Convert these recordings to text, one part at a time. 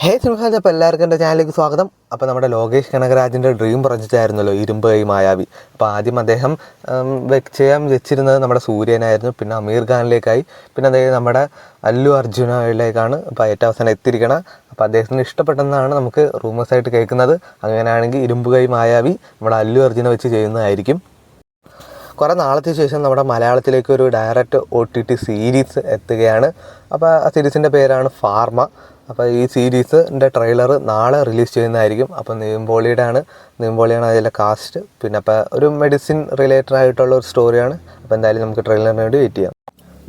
ഹേ സിംഹാജ്, അപ്പോൾ എല്ലാവർക്കും എൻ്റെ ചാനലിലേക്ക് സ്വാഗതം. അപ്പോൾ നമ്മുടെ ലോകേഷ് കനകരാജിൻ്റെ ഡ്രീം പ്രൊജക്റ്റ് ആയിരുന്നല്ലോ ഇരുമ്പ് കൈ മായാവി. അപ്പോൾ ആദ്യം അദ്ദേഹം ചെയ്യാൻ വെച്ചിരുന്നത് നമ്മുടെ സൂര്യനായിരുന്നു, പിന്നെ അമീർ ഖാനിലേക്കായി, പിന്നെ അതായത് നമ്മുടെ അല്ലു അർജുനയിലേക്കാണ് ഇപ്പോൾ ഏറ്റവും അവസാനം എത്തിയിരിക്കണം. അപ്പോൾ അദ്ദേഹത്തിന് ഇഷ്ടപ്പെട്ടെന്നാണ് നമുക്ക് റൂമേഴ്സായിട്ട് കേൾക്കുന്നത്. അങ്ങനെയാണെങ്കിൽ ഇരുമ്പ് കൈ മായാവി നമ്മുടെ അല്ലു അർജുന വെച്ച് ചെയ്യുന്നതായിരിക്കും. കുറേ നാളത്തെ ശേഷം നമ്മുടെ മലയാളത്തിലേക്ക് ഒരു ഡയറക്റ്റ് OTT സീരീസ് എത്തുകയാണ്. അപ്പോൾ ആ സീരീസിൻ്റെ പേരാണ് ഫാർമ. അപ്പോൾ ഈ സീരീസിൻ്റെ ട്രെയിലർ നാളെ റിലീസ് ചെയ്യുന്നതായിരിക്കും. അപ്പോൾ നിവിൻ പോളിയാണ് അതിലെ കാസ്റ്റ്. പിന്നെ അപ്പോൾ ഒരു മെഡിസിൻ റിലേറ്റഡ് ആയിട്ടുള്ള ഒരു സ്റ്റോറിയാണ്. അപ്പോൾ എന്തായാലും നമുക്ക് ട്രെയിലറിന് വേണ്ടി വെയിറ്റ് ചെയ്യാം.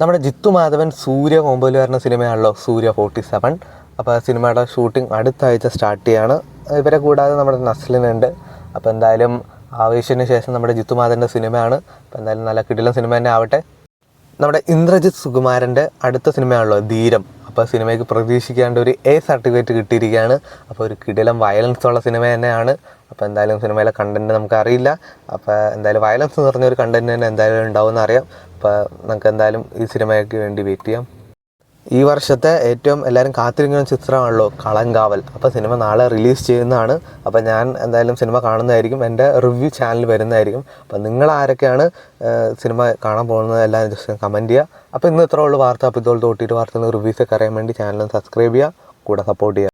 നമ്മുടെ ജിത്തു മാധവൻ സൂര്യ കോമ്പോയിൽ വരുന്ന സിനിമയാണല്ലോ സൂര്യ 47. അപ്പോൾ സിനിമയുടെ ഷൂട്ടിംഗ് അടുത്ത ആഴ്ച സ്റ്റാർട്ട് ചെയ്യാണ്. ഇവരെ കൂടാതെ നമ്മുടെ നസ്ലിനുണ്ട്. അപ്പോൾ എന്തായാലും ആവേശത്തിന് ശേഷം നമ്മുടെ ജിത്തു മാധവൻ്റെ സിനിമയാണ്. അപ്പോൾ എന്തായാലും നല്ല കിടിലൻ സിനിമ തന്നെ ആവട്ടെ. നമ്മുടെ ഇന്ദ്രജിത്ത് സുകുമാരൻ്റെ അടുത്ത സിനിമയാണല്ലോ ധീരം. അപ്പോൾ സിനിമയ്ക്ക് പ്രതീക്ഷിക്കാണ്ട് ഒരു A സർട്ടിഫിക്കറ്റ് കിട്ടിയിരിക്കുകയാണ്. അപ്പോൾ ഒരു കിടിലം വയലൻസ് ഉള്ള സിനിമ തന്നെയാണ്. അപ്പോൾ എന്തായാലും സിനിമയിലെ കണ്ടൻറ്റ് നമുക്കറിയില്ല. അപ്പോൾ എന്തായാലും വയലൻസ് എന്ന് പറഞ്ഞൊരു കണ്ടൻറ്റ് തന്നെ എന്തായാലും ഉണ്ടാവുമെന്ന് അറിയാം. അപ്പോൾ നമുക്ക് എന്തായാലും ഈ സിനിമയ്ക്ക് വേണ്ടി വെയിറ്റ് ചെയ്യാം. ഈ വർഷത്തെ ഏറ്റവും എല്ലാവരും കാത്തിരിക്കുന്ന ചിത്രമാണല്ലോ കളങ്കാവൽ. അപ്പോൾ സിനിമ നാളെ റിലീസ് ചെയ്യുന്നതാണ്. അപ്പോൾ ഞാൻ എന്തായാലും സിനിമ കാണുന്നതായിരിക്കും, എൻ്റെ റിവ്യൂ ചാനൽ വരുന്നതായിരിക്കും. അപ്പോൾ നിങ്ങൾ ആരൊക്കെയാണ് സിനിമ കാണാൻ പോകുന്നത് എല്ലാം ജസ്റ്റ് കമൻറ്റ് ചെയ്യുക. അപ്പോൾ ഇന്ന് ഇത്രയുള്ള വാർത്ത. അപ്പോൾ ഇതുപോലത്തെ OTT വാർത്തകൾ റിവ്യൂസൊക്കെ അറിയാൻ വേണ്ടി ചാനൽ സബ്സ്ക്രൈബ് ചെയ്യുക, കൂടെ സപ്പോർട്ട് ചെയ്യുക.